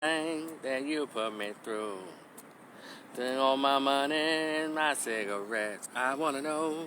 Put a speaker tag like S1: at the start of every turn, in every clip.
S1: that you put me through. Thing on my money and my cigarettes. I wanna know,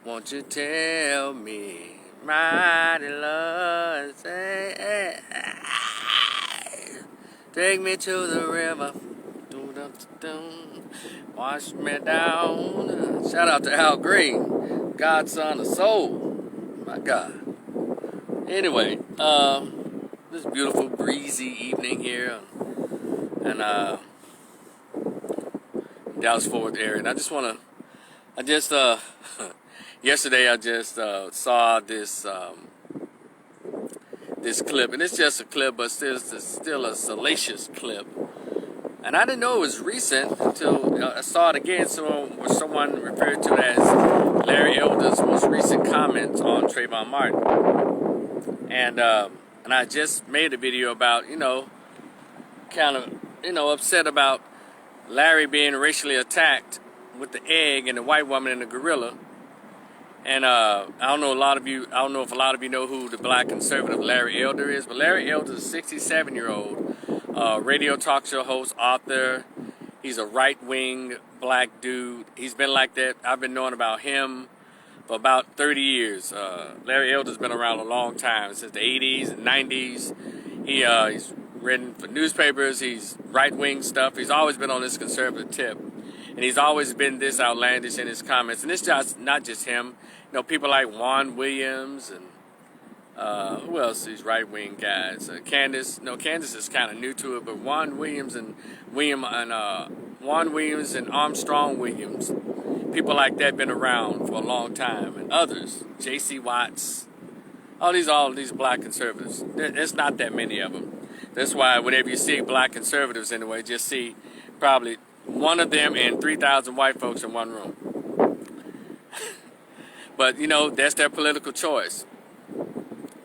S1: won't you tell me, mighty Lord, say, take me to the river, wash me down. Shout out to Al Green, Godson of Soul, my God. Anyway, this beautiful breezy evening here, and Dallas Fort Worth area, and yesterday I just saw this this clip, and it's just a clip, but still a salacious clip, and I didn't know it was recent until I saw it again. Someone referred to it as Larry Elder's most recent comments on Trayvon Martin, and I just made a video about kind of upset about Larry being racially attacked with the egg and the white woman and the gorilla. And I don't know if a lot of you know who the black conservative Larry Elder is, but Larry Elder is a 67-year-old radio talk show host, author. He's a right-wing black dude. He's been like that. I've been knowing about him for about 30 years. Larry Elder's been around a long time, since the 80s and 90s. He's written for newspapers. He's right-wing stuff. He's always been on this conservative tip, and he's always been this outlandish in his comments. And it's just not just him. People like Juan Williams and who else? These right-wing guys. Candace is kind of new to it, but Juan Williams and Armstrong Williams, people like that, been around for a long time, and others, J.C. Watts, all these black conservatives. There's not that many of them. That's why whenever you see black conservatives anyway, just see probably one of them and 3,000 white folks in one room. But that's their political choice.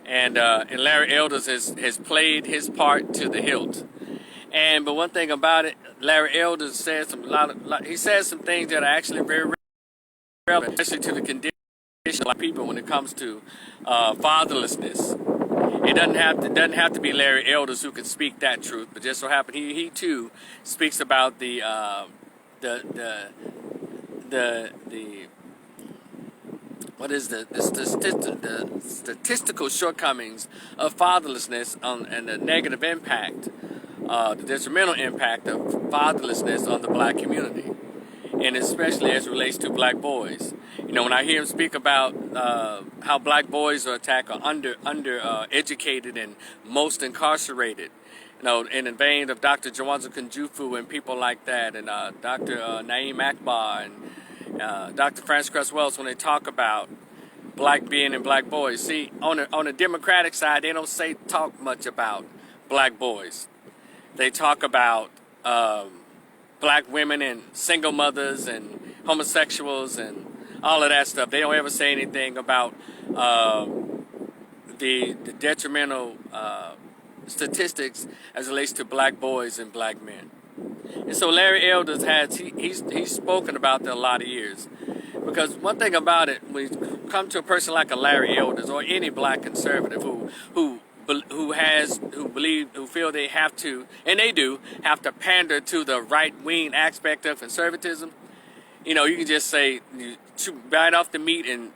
S1: And Larry Elders has played his part to the hilt. But one thing about it, Larry Elders said he says some things that are actually very relevant, especially to the condition of people when it comes to fatherlessness. It doesn't have to be Larry Elders who can speak that truth, but just so happened he too speaks about the statistical shortcomings of fatherlessness and the negative impact, the detrimental impact of fatherlessness on the black community, and especially as it relates to black boys. When I hear him speak about how black boys are attacked, or under educated and most incarcerated, in the vein of Dr. Jawanza Kunjufu and people like that, and Dr. Naeem Akbar and Dr. Francis Cress Wells, when they talk about black being and black boys. See, on the Democratic side, they don't talk much about black boys. They talk about black women and single mothers and homosexuals and all of that stuff. They don't ever say anything about the detrimental statistics as it relates to black boys and black men. And so Larry Elders he's spoken about that a lot of years. Because one thing about it, when you come to a person like a Larry Elders or any black conservative who feel they have to, and they do, have to pander to the right-wing aspect of conservatism, you can just say, bite off the meat and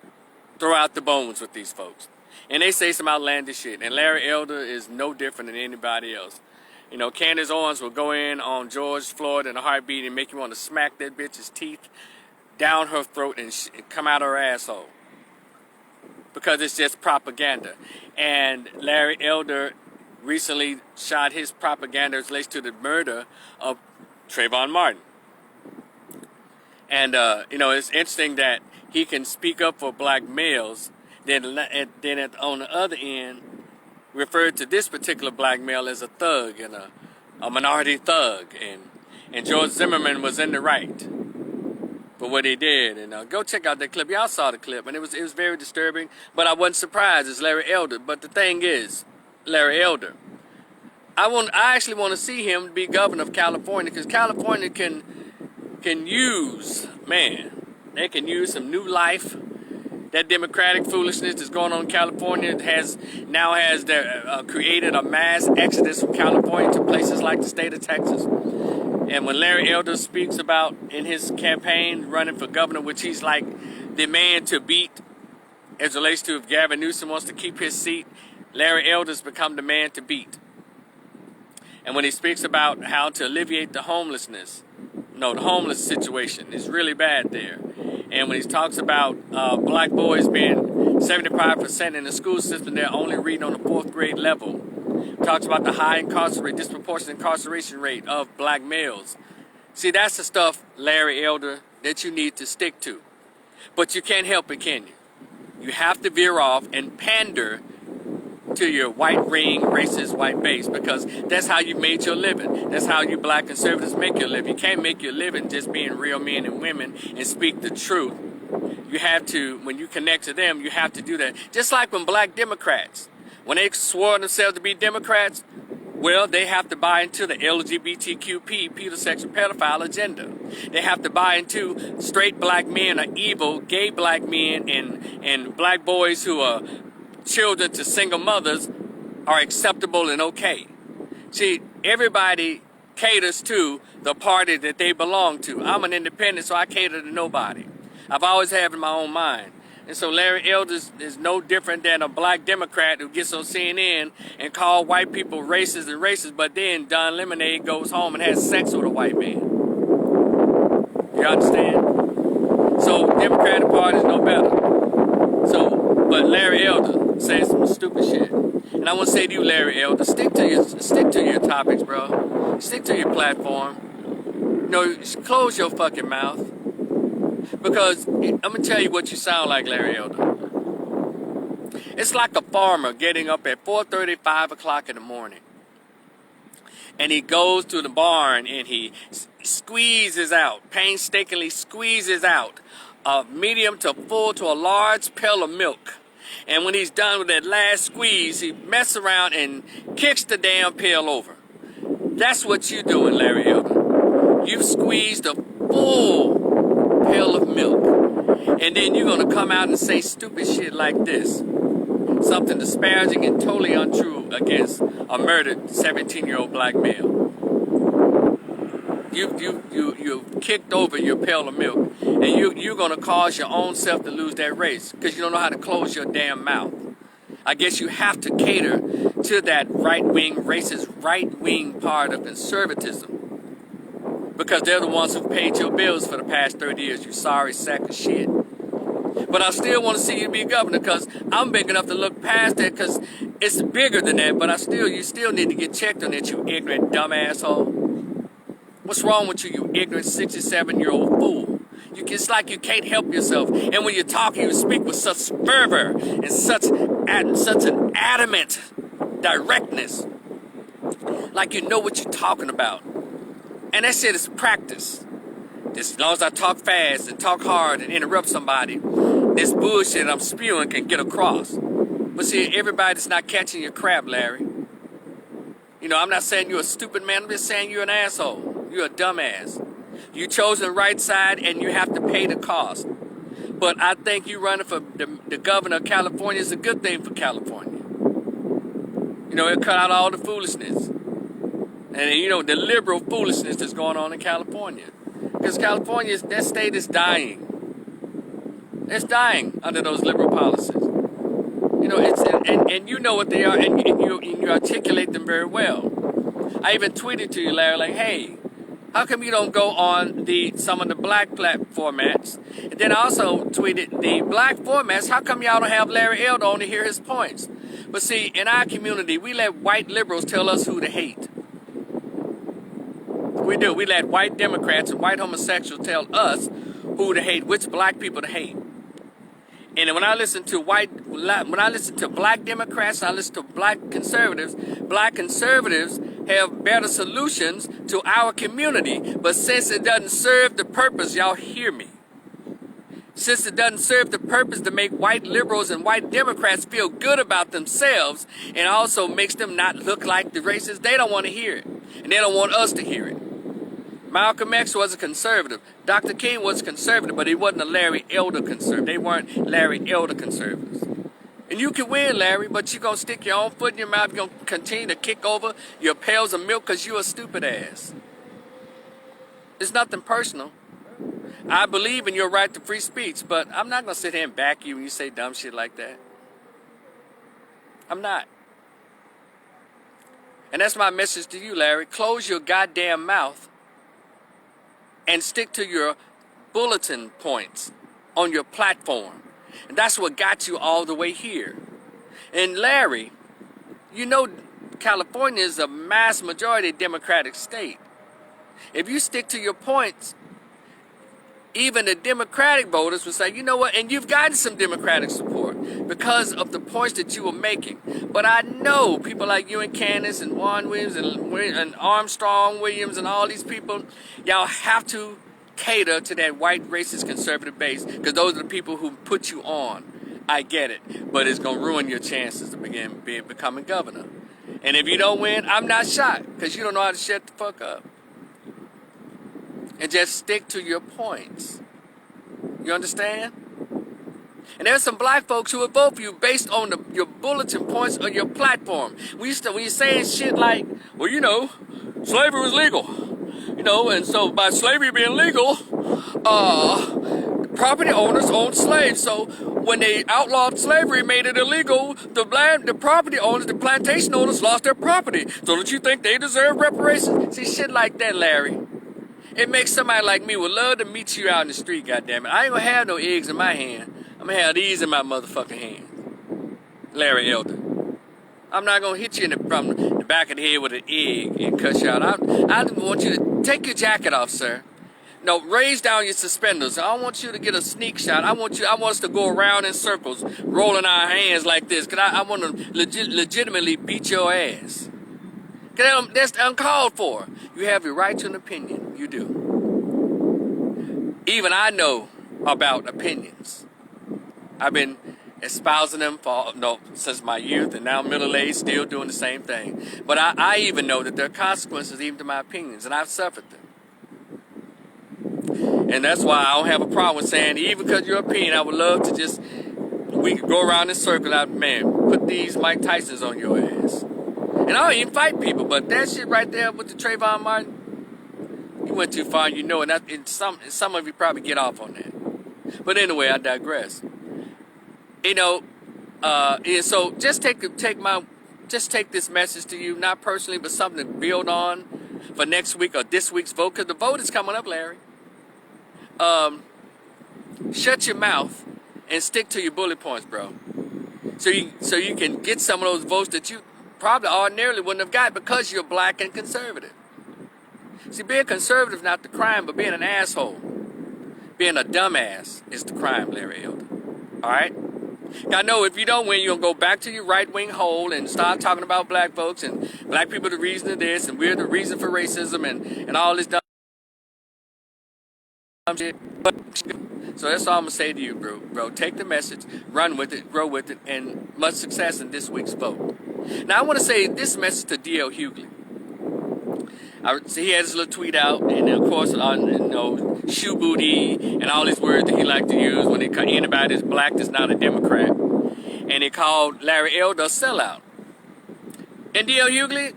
S1: throw out the bones with these folks. And they say some outlandish shit. And Larry Elder is no different than anybody else. Candace Owens will go in on George Floyd in a heartbeat and make you want to smack that bitch's teeth down her throat and come out her asshole. Because it's just propaganda. And Larry Elder recently shot his propaganda as relates to the murder of Trayvon Martin. And, it's interesting that he can speak up for black males, then on the other end, referred to this particular black male as a thug and a minority thug. And George Zimmerman was in the right for what he did. And go check out that clip. Y'all saw the clip, and it was very disturbing. But I wasn't surprised. It's Larry Elder. But the thing is, Larry Elder, I actually want to see him be governor of California, because California can use, they can use some new life That Democratic foolishness that's going on in California has created a mass exodus from California to places like the state of Texas. And when Larry Elder speaks about in his campaign running for governor, which he's like the man to beat as it relates to if Gavin Newsom wants to keep his seat, Larry Elder's become the man to beat. And when he speaks about how to alleviate the homeless situation is really bad there. And when he talks about black boys being 75% in the school system, they're only reading on the 4th grade level. Talks about the high disproportionate incarceration rate of black males. See, that's the stuff, Larry Elder, that you need to stick to. But you can't help it, can you? You have to veer off and pander to your white ring, racist white base, because that's how you made your living. That's how you black conservatives make your living. You can't make your living just being real men and women and speak the truth. You have to, when you connect to them, you have to do that. Just like when black Democrats, when they swore themselves to be Democrats, well, they have to buy into the LGBTQP, pedosexual pedophile agenda. They have to buy into straight black men are evil, gay black men and black boys who are children to single mothers are acceptable and okay. See, everybody caters to the party that they belong to. I'm an independent, so I cater to nobody. I've always had in my own mind. And so Larry Elder is no different than a black Democrat who gets on CNN and call white people racist, but then Don Lemonade goes home and has sex with a white man. You understand? So Democratic Party is no better. But Larry Elder says some stupid shit. And I want to say to you, Larry Elder, stick to your topics, bro. Stick to your platform. Close your fucking mouth. Because I'm going to tell you what you sound like, Larry Elder. It's like a farmer getting up at 4:30, 5 o'clock in the morning. And he goes to the barn and he painstakingly squeezes out a medium to full to a large pail of milk. And when he's done with that last squeeze, he messes around and kicks the damn pail over. That's what you're doing, Larry Elder. You've squeezed a full pail of milk, and then you're going to come out and say stupid shit like this. Something disparaging and totally untrue against a murdered 17-year-old black male. You've kicked over your pail of milk, and you're going to cause your own self to lose that race because you don't know how to close your damn mouth. I guess you have to cater to that right-wing, racist, right-wing part of conservatism because they're the ones who paid your bills for the past 30 years, you sorry sack of shit. But I still want to see you be governor because I'm big enough to look past that because it's bigger than that, but you still need to get checked on that, you ignorant dumb asshole. What's wrong with you, you ignorant 67-year-old fool? It's like you can't help yourself. And when you're talking, you speak with such fervor and such an adamant directness. Like you know what you're talking about. And that shit is practice. As long as I talk fast and talk hard and interrupt somebody, this bullshit I'm spewing can get across. But see, everybody's not catching your crap, Larry. I'm not saying you're a stupid man. I'm just saying you're an asshole. You're a dumbass. You chose the right side and you have to pay the cost. But I think you running for the governor of California is a good thing for California. It'll cut out all the foolishness. And, the liberal foolishness that's going on in California. Because California, that state is dying. It's dying under those liberal policies. And you know what they are, and you articulate them very well. I even tweeted to you, Larry, like, hey, how come you don't go on some of the black formats? And then I also tweeted the black formats, how come y'all don't have Larry Elder on to hear his points? But see, in our community, we let white liberals tell us who to hate. We do. We let white Democrats and white homosexuals tell us who to hate, which black people to hate. And when I listen to black Democrats, I listen to black conservatives have better solutions to our community. But since it doesn't serve the purpose, y'all hear me. Since it doesn't serve the purpose to make white liberals and white Democrats feel good about themselves and also makes them not look like the racists, they don't want to hear it. And they don't want us to hear it. Malcolm X was a conservative. Dr. King was conservative, but he wasn't a Larry Elder conservative. They weren't Larry Elder conservatives. And you can win, Larry, but you're going to stick your own foot in your mouth. You're going to continue to kick over your pails of milk because you're a stupid ass. It's nothing personal. I believe in your right to free speech, but I'm not going to sit here and back you when you say dumb shit like that. I'm not. And that's my message to you, Larry. Close your goddamn mouth and stick to your bulletin points on your platform. And that's what got you all the way here. And Larry, you know California is a mass majority Democratic state. If you stick to your points, even the Democratic voters will say, you know what, and you've gotten some Democratic support because of the points that you were making. But I know people like you and Candace and Juan Williams and Armstrong Williams and all these people, y'all have to cater to that white racist conservative base because those are the people who put you on. I get it, but it's going to ruin your chances to becoming governor. And if you don't win, I'm not shocked because you don't know how to shut the fuck up. And just stick to your points. You understand? And there's some black folks who will vote for you based on your bulletin points or your platform. When you're saying shit like, well, you know, slavery was legal. You know, and so by slavery being legal, property owners owned slaves. So when they outlawed slavery, made it illegal, the property owners, the plantation owners lost their property. So don't you think they deserve reparations? See, shit like that, Larry. It makes somebody like me would love to meet you out in the street, goddammit. I ain't gonna have no eggs in my hand. I'm gonna have these in my motherfucking hand. Larry Elder. I'm not gonna hit you from the back of the head with an egg and cut you out. I want you to take your jacket off, sir. No, raise down your suspenders. I don't want you to get a sneak shot. I want us to go around in circles, rolling our hands like this. Cause I want to legitimately beat your ass. Cause that's uncalled for. You have your right to an opinion. You do. Even I know about opinions. I've been espousing them since my youth, and now middle age, still doing the same thing. But I even know that there are consequences even to my opinions, and I've suffered them. And that's why I don't have a problem with saying, even because your opinion, I would love to we could go around this circle, put these Mike Tysons on your ass. And I don't even fight people, but that shit right there with the Trayvon Martin, you went too far, you know, and some of you probably get off on that. But anyway, I digress. You know, so just take this message to you, not personally, but something to build on for next week or this week's vote, because the vote is coming up, Larry. Shut your mouth and stick to your bullet points, bro. So you can get some of those votes that you probably ordinarily wouldn't have got because you're black and conservative. See, being conservative is not the crime, but being an asshole, being a dumbass is the crime, Larry Elder. All right? I know if you don't win, you're going to go back to your right-wing hole and start talking about black folks and black people are the reason of this and we're the reason for racism and all this dumb shit. So that's all I'm going to say to you, bro. Take the message, run with it, grow with it, and much success in this week's vote. Now, I want to say this message to D.L. Hughley. He had his little tweet out, and of course, shoe booty, and all these words that he liked to use when anybody that's black that's not a Democrat. And he called Larry Elder a sellout. And D.L. Hughley,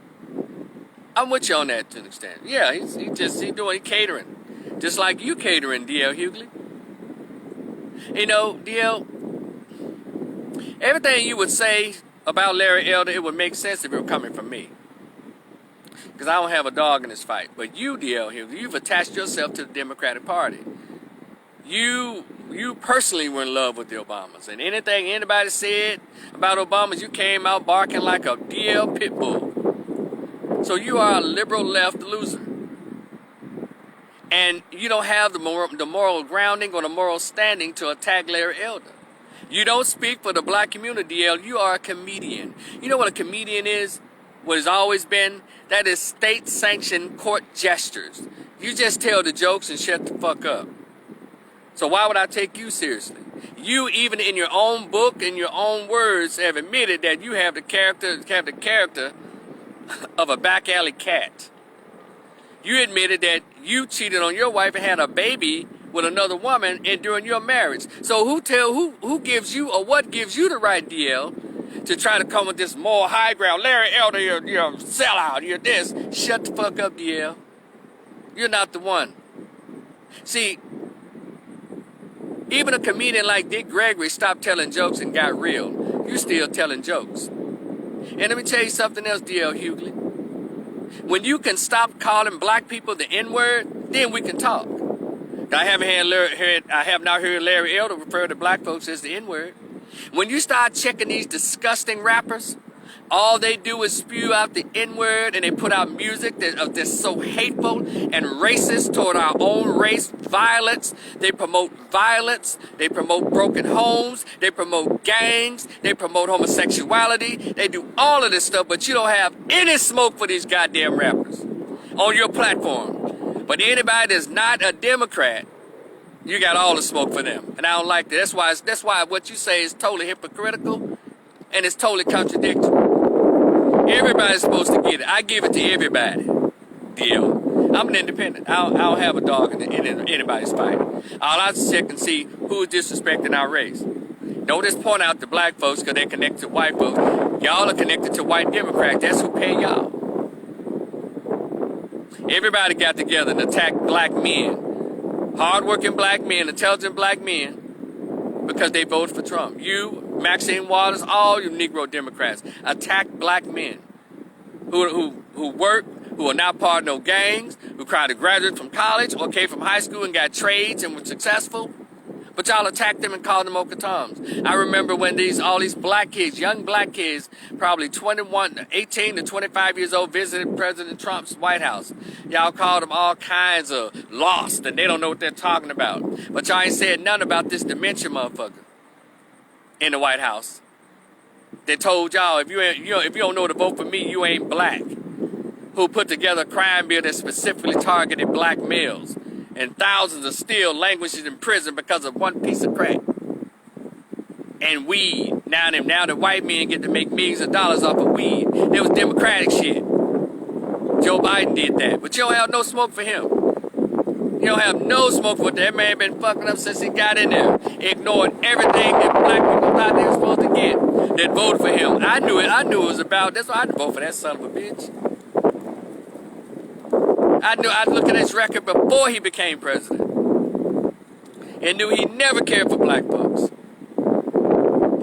S1: I'm with you on that to an extent. Yeah, he doing catering. Just like you catering, D.L. Hughley. You know, D.L., everything you would say about Larry Elder, it would make sense if it were coming from me. Because I don't have a dog in this fight. But you, D.L. Hughley, you've attached yourself to the Democratic Party. You personally were in love with the Obamas. And anything anybody said about Obamas, you came out barking like a D.L. pit bull. So you are a liberal left loser. And you don't have the moral grounding or the moral standing to attack Larry Elder. You don't speak for the black community, DL. You are a comedian. You know what a comedian is? What has always been? That is state-sanctioned court gestures. You just tell the jokes and shut the fuck up. So why would I take you seriously? You, even in your own book, in your own words, have admitted that you have the character of a back alley cat. You admitted that you cheated on your wife and had a baby with another woman and during your marriage. So who gives you or what gives you the right, DL, to try to come with this moral high ground? Larry Elder, you're a sellout, you're this. Shut the fuck up, DL. You're not the one. See, even a comedian like Dick Gregory stopped telling jokes and got real. You're still telling jokes. And let me tell you something else, DL Hughley. When you can stop calling black people the N-word, then we can talk. I have not heard Larry Elder refer to black folks as the N-word. When you start checking these disgusting rappers, all they do is spew out the N-word, and they put out music that's so hateful and racist toward our own race. Violence. They promote violence. They promote broken homes. They promote gangs. They promote homosexuality. They do all of this stuff, but you don't have any smoke for these goddamn rappers on your platform. But anybody that's not a Democrat, you got all the smoke for them. And I don't like that. That's why what you say is totally hypocritical and it's totally contradictory. Everybody's supposed to get it. I give it to everybody. Deal. I'm an independent. I don't have a dog in anybody's fight. All I check and see who's disrespecting our race. Don't just point out the black folks because they're connected to white folks. Y'all are connected to white Democrats. That's who pay y'all. Everybody got together and attacked black men. Hard-working black men, intelligent black men, because they voted for Trump. You, Maxine Waters, all you Negro Democrats attacked black men who work, who are not part of no gangs, who tried to graduate from college or came from high school and got trades and were successful. But y'all attacked them and called them Okatoms. I remember when all these black kids, young black kids, probably 18 to 25 years old, visited President Trump's White House. Y'all called them all kinds of lost, and they don't know what they're talking about. But y'all ain't said nothing about this dementia motherfucker in the White House. They told y'all, if you don't know to vote for me, you ain't black. Who put together a crime bill that specifically targeted black males. And thousands are still languishing in prison because of one piece of crack. And weed. Now the white men get to make millions of dollars off of weed. It was Democratic shit. Joe Biden did that. But you don't have no smoke for him. You don't have no smoke for that man been fucking up since he got in there. Ignored everything that black people thought they were supposed to get. That voted for him. I knew it was about. That's why I'd vote for that son of a bitch. I'd look at his record before he became president and knew he never cared for black folks.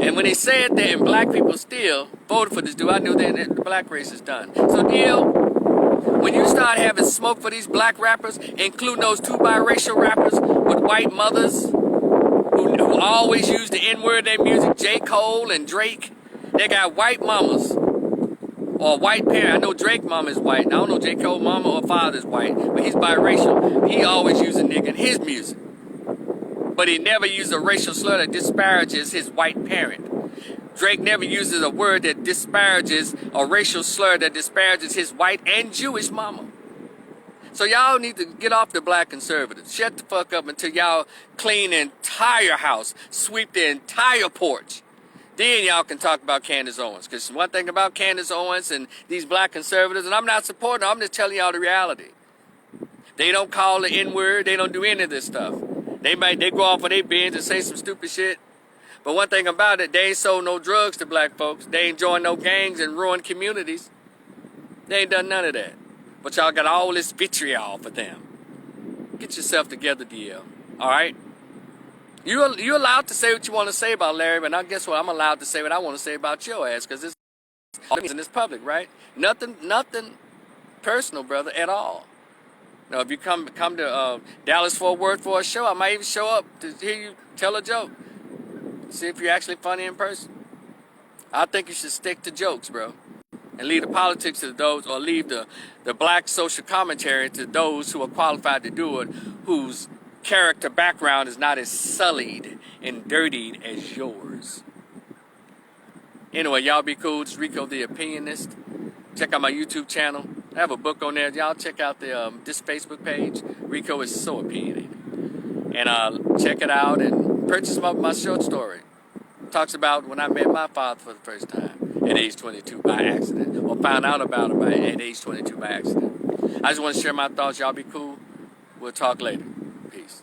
S1: And when he said that and black people still voted for this dude, I knew that the black race is done. So DL, when you start having smoke for these black rappers, including those two biracial rappers with white mothers who always use the N-word in their music, J. Cole and Drake, they got white mamas. Or white parent. I know Drake's mama is white. I don't know J. Cole's mama or father is white, but he's biracial. He always uses nigga in his music. But he never uses a racial slur that disparages his white parent. Drake never uses a word that disparages, a racial slur that disparages his white and Jewish mama. So y'all need to get off the black conservatives. Shut the fuck up until y'all clean the entire house, sweep the entire porch. Then y'all can talk about Candace Owens. Because one thing about Candace Owens and these black conservatives, and I'm not supporting them, I'm just telling y'all the reality. They don't call the N-word. They don't do any of this stuff. They go off on their binge and say some stupid shit. But one thing about it, they ain't sold no drugs to black folks. They ain't joined no gangs and ruined communities. They ain't done none of that. But y'all got all this vitriol for them. Get yourself together, DL. All right? You're allowed to say what you want to say about Larry, but now guess what? I'm allowed to say what I want to say about your ass, because it's in this public, right? Nothing personal, brother, at all. Now, if you come to Dallas-Fort Worth for a show, I might even show up to hear you tell a joke. See if you're actually funny in person. I think you should stick to jokes, bro, and leave the politics to those, or leave the black social commentary to those who are qualified to do it, whose character background is not as sullied and dirtied as yours. Anyway, y'all be cool. It's Rico the Opinionist. Check out my YouTube channel. I have a book on there. Y'all check out this Facebook page. Rico is so opinionated. And check it out and purchase my short story. Talks about when I met my father for the first time at age 22 by accident, or found out about him at age 22 by accident. I just want to share my thoughts. Y'all be cool. We'll talk later. Peace.